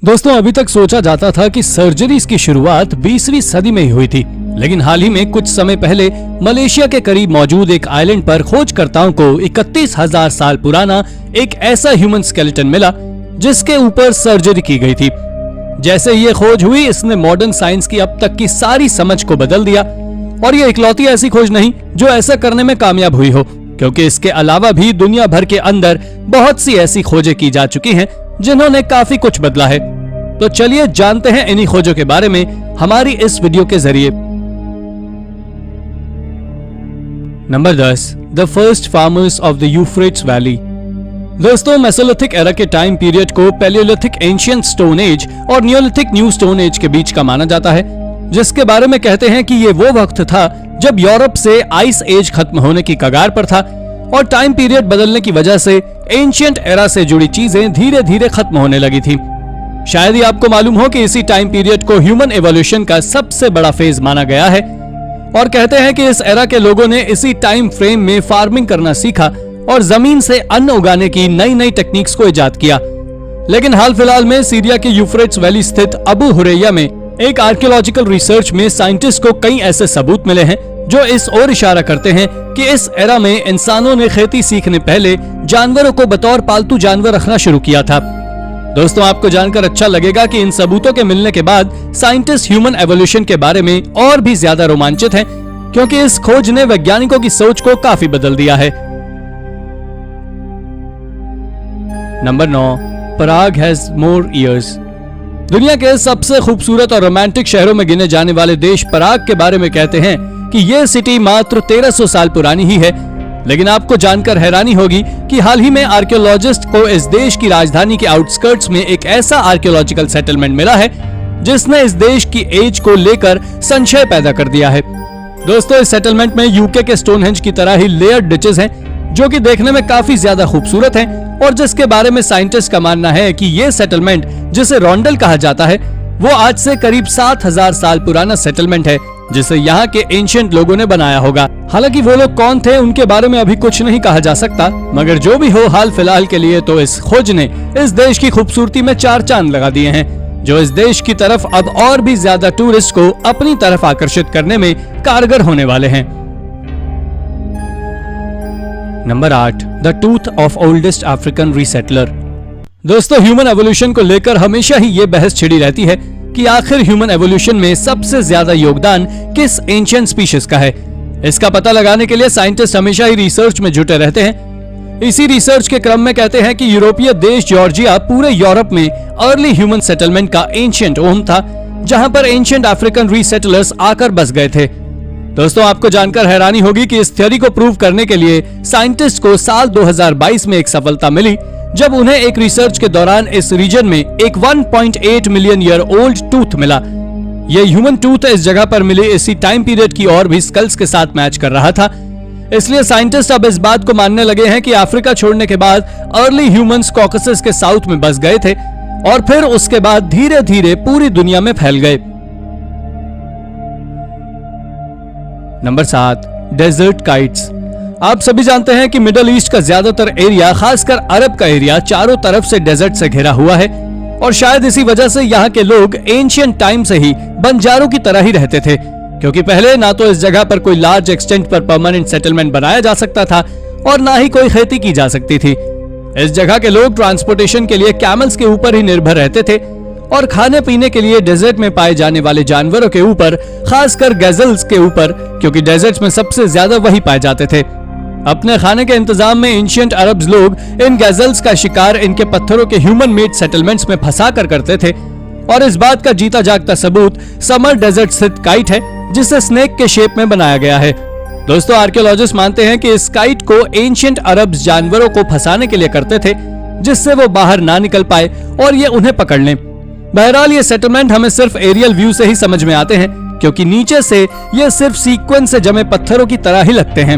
दोस्तों, अभी तक सोचा जाता था कि सर्जरीज की शुरुआत 20वीं सदी में ही हुई थी, लेकिन हाल ही में कुछ समय पहले मलेशिया के करीब मौजूद एक आइलैंड पर खोजकर्ताओं को 31,000 साल पुराना एक ऐसा ह्यूमन स्केलेटन मिला जिसके ऊपर सर्जरी की गई थी। जैसे ये खोज हुई, इसने मॉडर्न साइंस की अब तक की सारी समझ को बदल दिया। और ये इकलौती ऐसी खोज नहीं जो ऐसा करने में कामयाब हुई हो, क्योंकि इसके अलावा भी दुनिया भर के अंदर बहुत सी ऐसी खोजें की जा चुकी हैं जिन्होंने काफी कुछ बदला है। तो चलिए जानते हैं इन्हीं खोजों के बारे में हमारी इस वीडियो के जरिए। Number 10, the first farmers of the Euphrates valley. दोस्तों, मेसोलिथिक एरा के टाइम पीरियड को पैलियोलिथिक एंशिएंट स्टोन एज और नियोलिथिक न्यू स्टोन एज के बीच का माना जाता है, जिसके बारे में कहते हैं कि ये वो वक्त था जब यूरोप से आइस एज खत्म होने की कगार पर था और टाइम पीरियड बदलने की वजह से एंशिएंट एरा से जुड़ी चीजें धीरे धीरे खत्म होने लगी थी। शायद ही आपको मालूम हो कि इसी टाइम पीरियड को ह्यूमन एवोल्यूशन का सबसे बड़ा फेज माना गया है और कहते हैं कि इस एरा के लोगों ने इसी टाइम फ्रेम में फार्मिंग करना सीखा और जमीन से अन्न उगाने की नई नई टेक्निक्स को इजाद किया। लेकिन हाल फिलहाल में सीरिया के यूफ्रेट्स वैली स्थित अबू हुरैया में एक आर्कियोलॉजिकल रिसर्च में साइंटिस्ट को कई ऐसे सबूत मिले हैं जो इस ओर इशारा करते हैं कि इस एरा में इंसानों ने खेती सीखने पहले जानवरों को बतौर पालतू जानवर रखना शुरू किया था। दोस्तों, आपको जानकर अच्छा लगेगा कि इन सबूतों के मिलने के बाद साइंटिस्ट ह्यूमन एवोल्यूशन के बारे में और भी ज्यादा रोमांचित हैं, क्योंकि इस खोज ने वैज्ञानिकों की सोच को काफी बदल दिया है। Number 9, Parag has more years. दुनिया के सबसे खूबसूरत और रोमांटिक शहरों में गिने जाने वाले देश पराग के बारे में कहते हैं कि यह सिटी मात्र 1300 साल पुरानी ही है। लेकिन आपको जानकर हैरानी होगी कि हाल ही में आर्कियोलॉजिस्ट को इस देश की राजधानी के आउटस्कर्ट्स में एक ऐसा आर्कियोलॉजिकल सेटलमेंट मिला है जिसने इस देश की एज को लेकर संशय पैदा कर दिया है। दोस्तों, इस सेटलमेंट में यूके के स्टोनहेंज की तरह ही लेयर्ड डिचेस हैं, जो कि देखने में काफी ज्यादा खूबसूरत हैं और जिसके बारे में साइंटिस्ट का मानना है कि ये सेटलमेंट, जिसे रोंडल कहा जाता है, वो आज से करीब 7,000 साल पुराना सेटलमेंट है जिसे यहाँ के एंशिएंट लोगों ने बनाया होगा। हालांकि वो लोग कौन थे उनके बारे में अभी कुछ नहीं कहा जा सकता, मगर जो भी हो, हाल फिलहाल के लिए तो इस खोज ने इस देश की खूबसूरती में 4 चांद लगा दिए हैं, जो इस देश की तरफ अब और भी ज्यादा टूरिस्ट को अपनी तरफ आकर्षित करने में कारगर होने वाले हैं। Number 8, the tooth of oldest African resettler. दोस्तों, ह्यूमन एवोल्यूशन को लेकर हमेशा ही ये बहस छिड़ी रहती है कि आखिर ह्यूमन एवोल्यूशन में सबसे ज्यादा योगदान किस एंशिएंट स्पीशीज का है। इसका पता लगाने के लिए साइंटिस्ट हमेशा ही रिसर्च में जुटे रहते हैं। इसी रिसर्च के क्रम में कहते हैं कि यूरोपीय देश जॉर्जिया पूरे यूरोप में अर्ली ह्यूमन सेटलमेंट का एंशिएंट होम था, जहां पर एंशिएंट अफ्रीकन रीसेटलर्स आकर बस गए थे। दोस्तों, आपको जानकर हैरानी होगी कि इस थ्योरी को प्रूव करने के लिए साइंटिस्ट को साल 2022 में एक सफलता मिली, जब उन्हें एक रिसर्च के दौरान इस रीजन में एक 1.8 मिलियन ईयर ओल्ड टूथ मिला। यह ह्यूमन टूथ इस जगह पर मिले इसी टाइम पीरियड की और भी स्कल्स के साथ मैच कर रहा था। इसलिए साइंटिस्ट अब इस बात को मानने लगे हैं कि अफ्रीका छोड़ने के बाद अर्ली ह्यूमंस कॉकसस के साउथ में बस गए थे और फिर उसके बाद धीरे धीरे पूरी दुनिया में फैल गए। Number 7, desert kites. आप सभी जानते हैं कि मिडिल ईस्ट का ज्यादातर एरिया, खासकर अरब का एरिया, चारों तरफ से डेजर्ट से घिरा हुआ है और शायद इसी वजह से यहाँ के लोग एंशिएंट टाइम से ही बंजारों की तरह ही रहते थे, क्योंकि पहले ना तो इस जगह पर कोई लार्ज एक्सटेंट पर परमानेंट सेटलमेंट बनाया जा सकता था और ना ही कोई खेती की जा सकती थी। इस जगह के लोग ट्रांसपोर्टेशन के लिए कैमल्स के ऊपर ही निर्भर रहते थे और खाने पीने के लिए डेजर्ट में पाए जाने वाले जानवरों के ऊपर, खासकर गैजल्स के ऊपर, क्योंकि डेजर्ट्स में सबसे ज्यादा वही पाए जाते थे। अपने खाने के इंतजाम में एंशिएंट अरब्स लोग इन गैजल्स का शिकार इनके पत्थरों के ह्यूमन मेड सेटलमेंट्स में फंसा कर करते थे और इस बात का जीता जागता सबूत समर डेजर्ट स्थित काइट है, जिसे स्नेक के शेप में बनाया गया है। दोस्तों, आर्कियोलॉजिस्ट मानते हैं कि इस काइट को एंशिएंट अरब्स जानवरों को फंसाने के लिए करते थे, जिससे वो बाहर ना निकल पाए और ये उन्हें पकड़ लें। बहरहाल ये सेटलमेंट हमें सिर्फ एरियल व्यू से ही समझ में आते हैं, क्योंकि नीचे से ये सिर्फ सीक्वेंस से जमे पत्थरों की तरह ही लगते हैं।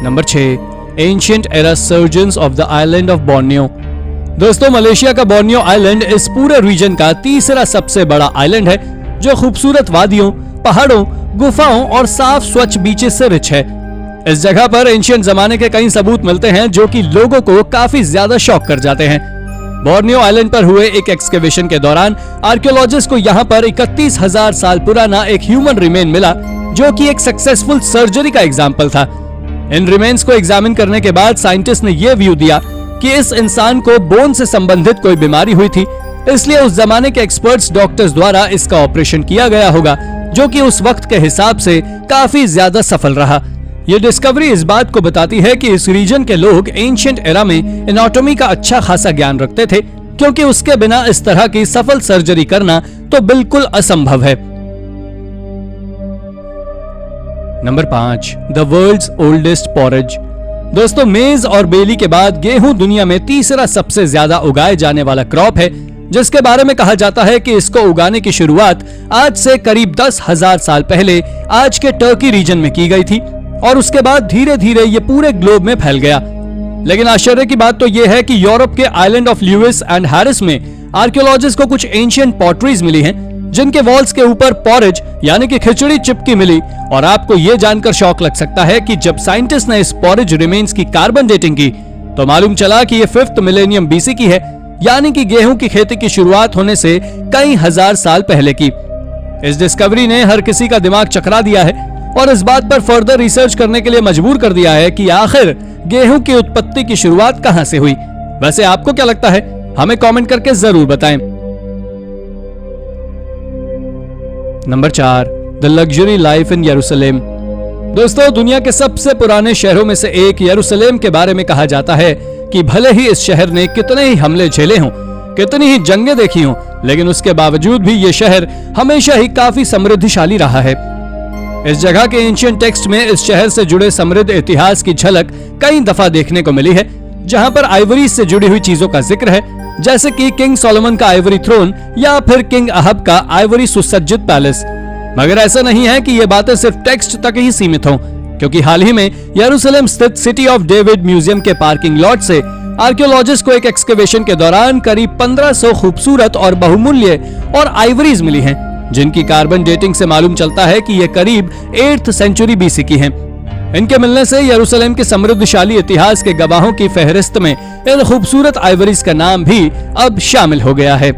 Number 6, ancient era surgeons of the island of Borneo. दोस्तों, मलेशिया का बोर्नियो आइलैंड इस पूरे रीजन का तीसरा सबसे बड़ा आइलैंड है, जो खूबसूरत वादियों, पहाड़ों, गुफाओं और साफ स्वच्छ बीचेस से रिच है। इस जगह पर एंशियंट जमाने के कई सबूत मिलते हैं जो कि लोगों को काफी ज्यादा शॉक कर जाते हैं। बोर्नियो आइलैंड पर हुए एक एक्सकेवेशन के दौरान आर्कियोलॉजिस्ट को यहाँ पर 31,000 साल पुराना एक ह्यूमन रिमेन मिला, जो कि एक सक्सेसफुल सर्जरी का एग्जाम्पल था। इन रिमेन्स को एग्जामिन करने के बाद साइंटिस्ट ने यह व्यू दिया कि इस इंसान को बोन से संबंधित कोई बीमारी हुई थी, इसलिए उस जमाने के एक्सपर्ट्स डॉक्टर्स द्वारा इसका ऑपरेशन किया गया होगा, जो कि उस वक्त के हिसाब से काफी ज्यादा सफल रहा। ये डिस्कवरी इस बात को बताती है कि इस रीजन के लोग एंशिएंट एरा में एनाटॉमी का अच्छा खासा ज्ञान रखते थे, क्योंकि उसके बिना इस तरह की सफल सर्जरी करना तो बिल्कुल असंभव है। Number 5, the world's oldest porridge. दोस्तों, मेज और बेली के बाद गेहूं दुनिया में तीसरा सबसे ज्यादा उगाए जाने वाला क्रॉप है, जिसके बारे में कहा जाता है कि इसको उगाने की शुरुआत आज से करीब 10,000 साल पहले आज के टर्की रीजन में की गई थी और उसके बाद धीरे धीरे ये पूरे ग्लोब में फैल गया। लेकिन आश्चर्य की बात तो यह है कि यूरोप के island of Lewis and Harris में आर्कियोलॉजिस्ट को कुछ एंशिएंट पॉटरीज मिली हैं, जिनके वॉल्स के ऊपर पॉरेज यानी कि खिचड़ी चिपकी मिली। और आपको यह जानकर शौक लग सकता है कि जब साइंटिस्ट ने इस पॉरेज रिमेन्स की कार्बन डेटिंग की तो मालूम चला कि यह 5th मिलेनियम बीसी की है, यानी कि गेहूं की खेती की शुरुआत होने से कई हजार साल पहले की। इस डिस्कवरी ने हर किसी का दिमाग चकरा दिया है और इस बात पर फर्दर रिसर्च करने के लिए मजबूर कर दिया है कि आखिर गेहूं की उत्पत्ति की शुरुआत कहां से हुई। वैसे आपको क्या लगता है? हमें कमेंट करके जरूर बताएं। Number 4, the luxury life in यरूशलेम। दोस्तों, दुनिया के सबसे पुराने शहरों में से एक यरूशलेम के बारे में कहा जाता है कि भले ही इस शहर ने कितने ही हमले झेले हों, कितनी ही जंगें देखी हों, लेकिन उसके बावजूद भी ये शहर हमेशा ही काफी समृद्धिशाली रहा है। इस जगह के एंशिएंट टेक्स्ट में इस शहर से जुड़े समृद्ध इतिहास की झलक कई दफा देखने को मिली है, जहां पर आइवरी से जुड़ी हुई चीजों का जिक्र है, जैसे कि किंग सोलोमन का आइवरी थ्रोन या फिर किंग अहब का आइवरी सुसज्जित पैलेस। मगर ऐसा नहीं है कि ये बातें सिर्फ टेक्स्ट तक ही सीमित हों, क्योंकि हाल ही में यरूशलेम स्थित सिटी ऑफ डेविड म्यूजियम के पार्किंग लॉट से आर्कियोलॉजिस्ट को एक एक्सकेवेशन के दौरान करीब 1500 खूबसूरत और बहुमूल्य और आइवरीज मिली हैं, जिनकी कार्बन डेटिंग से मालूम चलता है कि ये करीब 8th सेंचुरी बीसी की हैं। इनके मिलने से यरूशलेम के समृद्धशाली इतिहास के गवाहों की फहरिस्त में इन खूबसूरत आइवरीज का नाम भी अब शामिल हो गया है।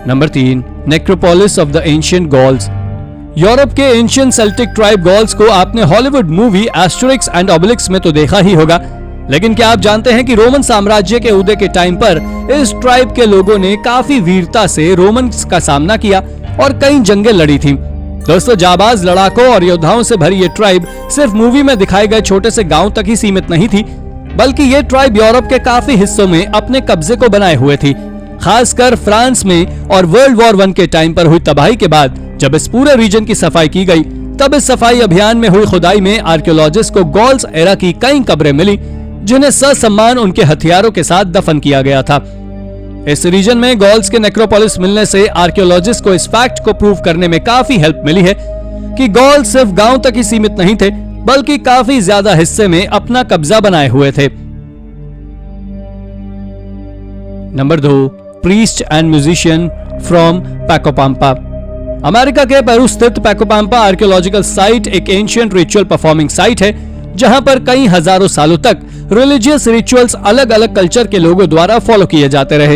Number 3, necropolis of the ancient galls. Europe के एंशिएंट सेल्टिक ट्राइब गॉल्स को आपने हॉलीवुड मूवी एस्टेरिक्स एंड ओबेलिक्स में तो देखा ही होगा, लेकिन क्या आप जानते हैं कि रोमन साम्राज्य के उदय के टाइम पर इस ट्राइब के लोगों ने काफी वीरता से रोमन्स का सामना किया और कई जंगें लड़ी थी। दोस्तों, जाबाज लड़ाकों और योद्धाओं से भरी ये ट्राइब सिर्फ मूवी में दिखाए गए छोटे से गांव तक ही सीमित नहीं थी, बल्कि ये ट्राइब यूरोप के काफी हिस्सों में अपने कब्जे को बनाए हुए थी। खासकर फ्रांस में और वर्ल्ड वॉर 1 के टाइम पर हुई तबाही के बाद जब इस पूरे रीजन की सफाई की गई, तब इस सफाई अभियान में हुई खुदाई में आर्कियोलॉजिस्ट को गॉल्स एरा की कई कब्रें मिली, जिन्हें ससम्मान उनके हथियारों के साथ दफन किया गया था। इस रीजन में गॉल्स के नेक्रोपोलिस मिलने से आर्कियोलॉजिस्ट को इस फैक्ट को प्रूव करने में काफी हेल्प मिली है कि गॉल सिर्फ गांव तक ही सीमित नहीं थे, बल्कि काफी ज्यादा हिस्से में अपना कब्जा बनाए हुए थे। Number 2, priest and musician from Pacopampa. America के पेरू स्थित पैकोपाम्पा आर्कियोलॉजिकल साइट एक एंशिएंट रिचुअल परफॉर्मिंग साइट है, जहां पर कई हजारों सालों तक रिलीजियस रिचुअल्स अलग अलग कल्चर के लोगों द्वारा फॉलो किए जाते रहे।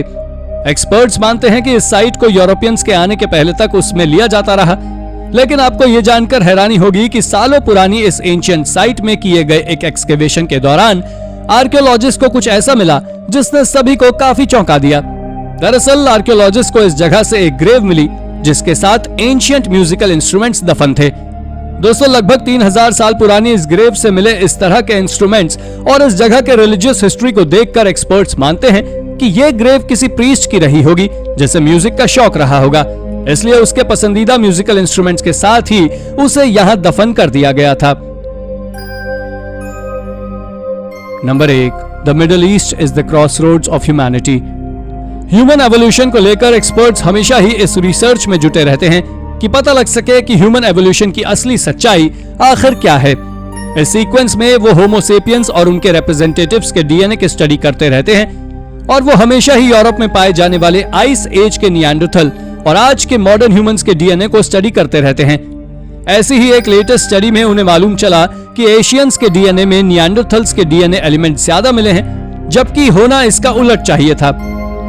एक्सपर्ट्स मानते हैं कि इस साइट को यूरोपियंस के आने के पहले तक उसमें लिया जाता रहा, लेकिन आपको यह जानकर हैरानी होगी कि सालों पुरानी इस एंशिएंट साइट में किए गए एक एक्सकेवेशन के दौरान आर्कियोलॉजिस्ट को कुछ ऐसा मिला जिसने सभी को काफी चौंका दिया। दरअसल आर्कियोलॉजिस्ट को इस जगह से एक ग्रेव मिली जिसके साथ एंशिएंट म्यूजिकल इंस्ट्रूमेंट्स दफन थे। दोस्तों, लगभग 3000 साल पुरानी इस ग्रेव से मिले इस तरह के इंस्ट्रूमेंट्स और इस जगह के रिलीजियस हिस्ट्री को देखकर एक्सपर्ट्स मानते हैं कि यह ग्रेव किसी प्रीस्ट की रही होगी जिसे म्यूजिक का शौक रहा होगा, इसलिए उसके पसंदीदा म्यूजिकल इंस्ट्रूमेंट्स के साथ ही उसे यहां दफन कर दिया गया था। Number 1, the middle east is the crossroads of humanity. Human evolution को लेकर एक्सपर्ट्स हमेशा ही इस रिसर्च में जुटे रहते हैं कि पता लग सके कि ह्यूमन एवोल्यूशन की असली सच्चाई आखिर क्या है। इस सीक्वेंस में वो होमो सेपियंस और उनके रिप्रेजेंटेटिव्स के डीएनए की स्टडी करते रहते हैं और वो हमेशा ही यूरोप में पाए जाने वाले आइस एज के निएंडरथल और आज के मॉडर्न ह्यूमंस के डीएनए को स्टडी करते रहते हैं। ऐसी ही एक लेटेस्ट स्टडी में उन्हें मालूम चला कि एशियंस के डीएनए में निएंडरथल्स के डीएनए एलिमेंट ज्यादा मिले हैं, जबकि होना इसका उलट चाहिए था।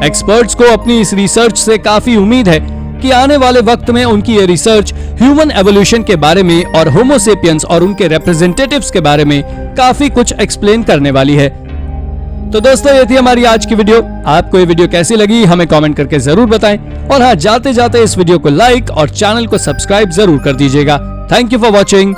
एक्सपर्ट्स को अपनी इस रिसर्च से काफी उम्मीद है कि आने वाले वक्त में उनकी ये रिसर्च ह्यूमन एवोल्यूशन के बारे में और होमो सेपियंस और उनके रिप्रेजेंटेटिव्स के बारे में काफी कुछ एक्सप्लेन करने वाली है। तो दोस्तों, ये थी हमारी आज की वीडियो। आपको ये वीडियो कैसी लगी हमें कमेंट करके जरूर बताएं, और हाँ, जाते जाते इस वीडियो को लाइक और चैनल को सब्सक्राइब जरूर कर दीजिएगा। Thank you for watching.